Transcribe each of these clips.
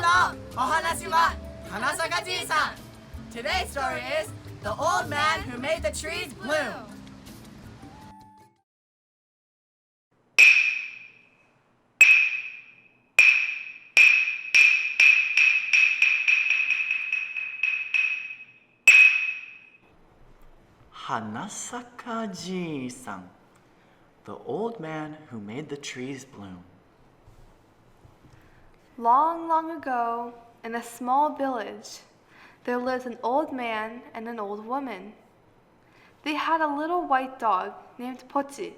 のお話はHanasaka-jiisan. Today's story is The Old Man Who Made the Trees Bloom. Hanasaka-jiisan, the old man who made the trees bloom. Long, long ago, in a small village, there lived an old man and an old woman. They had a little white dog named Pochi,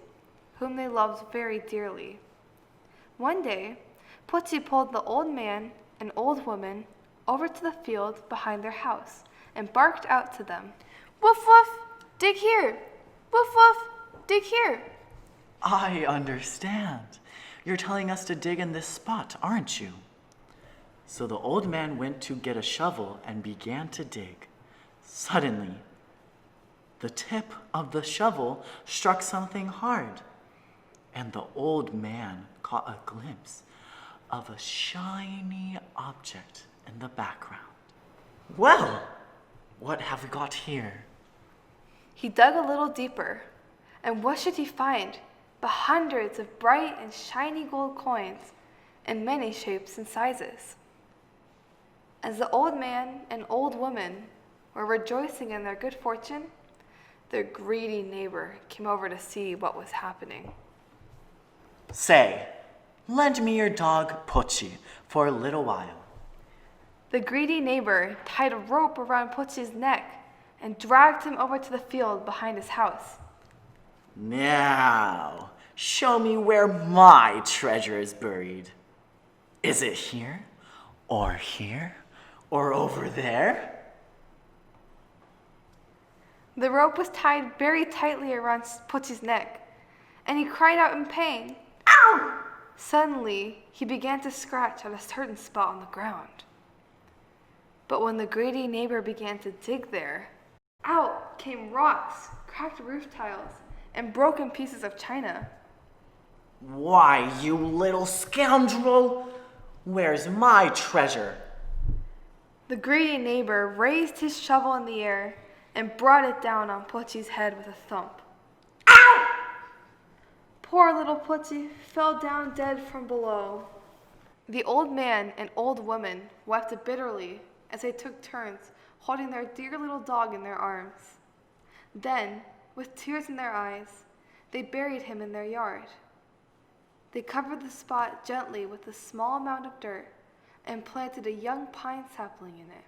whom they loved very dearly. One day, Pochi pulled the old man and old woman over to the field behind their house and barked out to them, "Woof woof, dig here! Woof woof, dig here!" I understand. You're telling us to dig in this spot, aren't you? So the old man went to get a shovel and began to dig. Suddenly, the tip of the shovel struck something hard, and the old man caught a glimpse of a shiny object in the background. Well, what have we got here? He dug a little deeper, and what should he find but hundreds of bright and shiny gold coins in many shapes and sizes. As the old man and old woman were rejoicing in their good fortune, their greedy neighbor came over to see what was happening. Say, lend me your dog Pochi for a little while. The greedy neighbor tied a rope around Pochi's neck and dragged him over to the field behind his house. Now, show me where my treasure is buried. Is it here, or over there? The rope was tied very tightly around Pochi's neck, and he cried out in pain, "Ow!" Suddenly, he began to scratch at a certain spot on the ground. But when the greedy neighbor began to dig there, out came rocks, cracked roof tiles, and broken pieces of china. Why, you little scoundrel! Where's my treasure? The greedy neighbor raised his shovel in the air and brought it down on Pochi's head with a thump. Ow! Poor little Pochi fell down dead from below. The old man and old woman wept bitterly as they took turns holding their dear little dog in their arms. Then, with tears in their eyes, they buried him in their yard. They covered the spot gently with a small mound of dirt and planted a young pine sapling in it.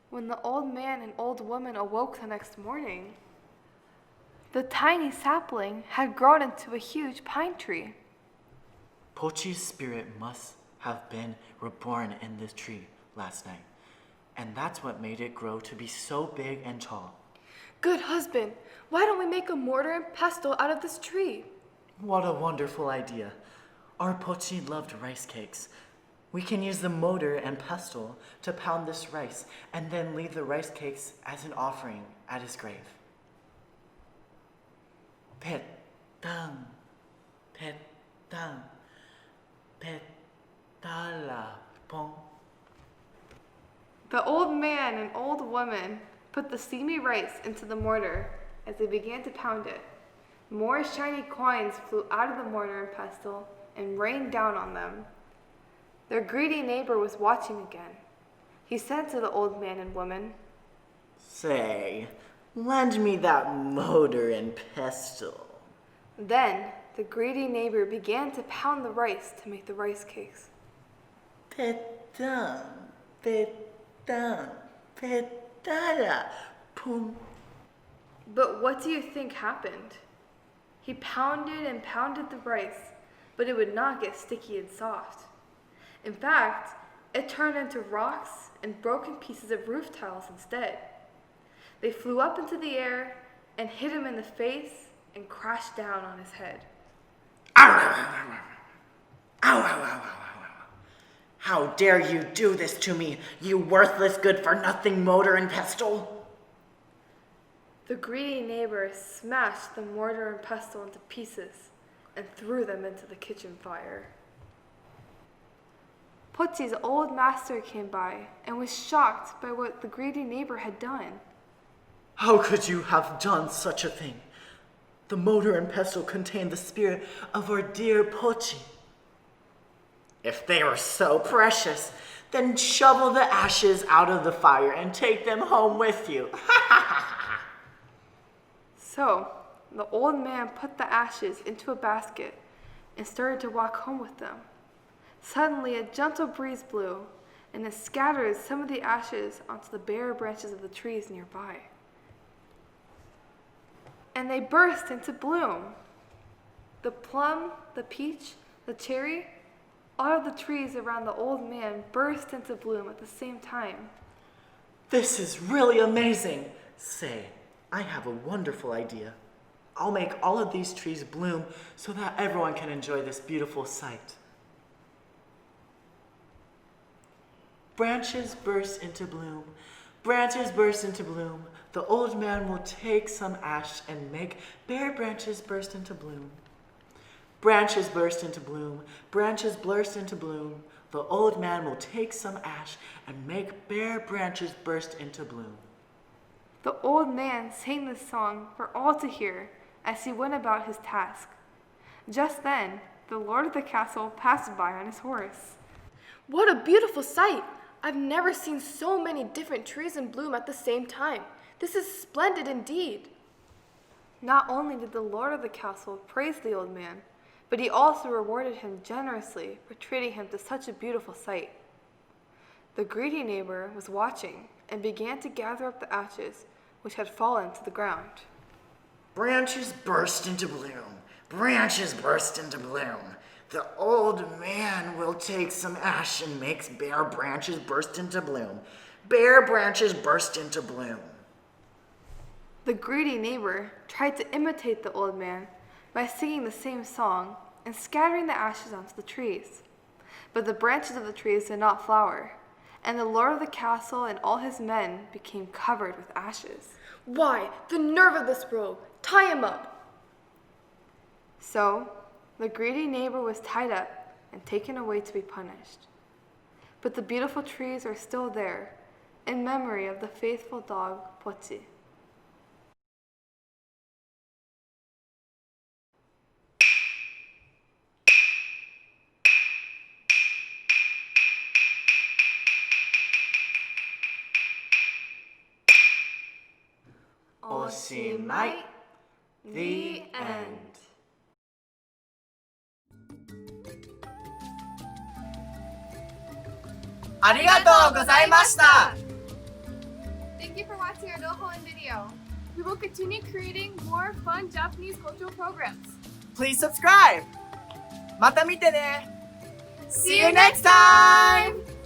When the old man and old woman awoke the next morning, the tiny sapling had grown into a huge pine tree. Pochi's spirit must have been reborn in this tree last night, and that's what made it grow to be so big and tall. Good husband, why don't we make a mortar and pestle out of this tree? What a wonderful idea. Our Pochi loved rice cakes. We can use the mortar and pestle to pound this rice and then leave the rice cakes as an offering at his grave. Petang, petang, petalapong. The old man and old woman put the steamy rice into the mortar as they began to pound it. More shiny coins flew out of the mortar and pestle and rained down on them. Their greedy neighbor was watching again. He said to the old man and woman, "Say, lend me that mortar and pestle." Then the greedy neighbor began to pound the rice to make the rice cakes. Petang, petang, petalapong. But what do you think happened? He pounded and pounded the rice, but it would not get sticky and soft. In fact, it turned into rocks and broken pieces of roof tiles instead. They flew up into the air and hit him in the face and crashed down on his head. How dare you do this to me, you worthless good-for-nothing mortar and pestle? The greedy neighbor smashed the mortar and pestle into pieces and threw them into the kitchen fire. Pochi's old master came by and was shocked by what the greedy neighbor had done. How could you have done such a thing? The mortar and pestle contained the spirit of our dear Pochi. If they were so precious, then shovel the ashes out of the fire and take them home with you. So the old man put the ashes into a basket and started to walk home with them. Suddenly a gentle breeze blew, and it scattered some of the ashes onto the bare branches of the trees nearby. And they burst into bloom. The plum, the peach, the cherry, all of the trees around the old man burst into bloom at the same time. This is really amazing. Say, I have a wonderful idea. I'll make all of these trees bloom so that everyone can enjoy this beautiful sight. Branches burst into bloom. Branches burst into bloom. The old man will take some ash and make bare branches burst into bloom. Branches burst into bloom. Branches burst into bloom. The old man will take some ash and make bare branches burst into bloom. The old man sang this song for all to hear as he went about his task. Just then, the lord of the castle passed by on his horse. What a beautiful sight! I've never seen so many different trees in bloom at the same time. This is splendid indeed. Not only did the lord of the castle praise the old man, but he also rewarded him generously for treating him to such a beautiful sight. The greedy neighbor was watching and began to gather up the ashes which had fallen to the ground. Branches burst into bloom. Branches burst into bloom. The old man will take some ash and makes bare branches burst into bloom. Bare branches burst into bloom. The greedy neighbor tried to imitate the old man by singing the same song and scattering the ashes onto the trees. But the branches of the trees did not flower, and the lord of the castle and all his men became covered with ashes. Why, the nerve of this rogue! Tie him up! So the greedy neighbor was tied up and taken away to be punished. But the beautiful trees are still there, in memory of the faithful dog Pochi. Oshimai. The end. Arigatou gozaimashita! Thank you for watching our RoHoEn video. We will continue creating more fun Japanese cultural programs. Please subscribe! また見てね! See you next time!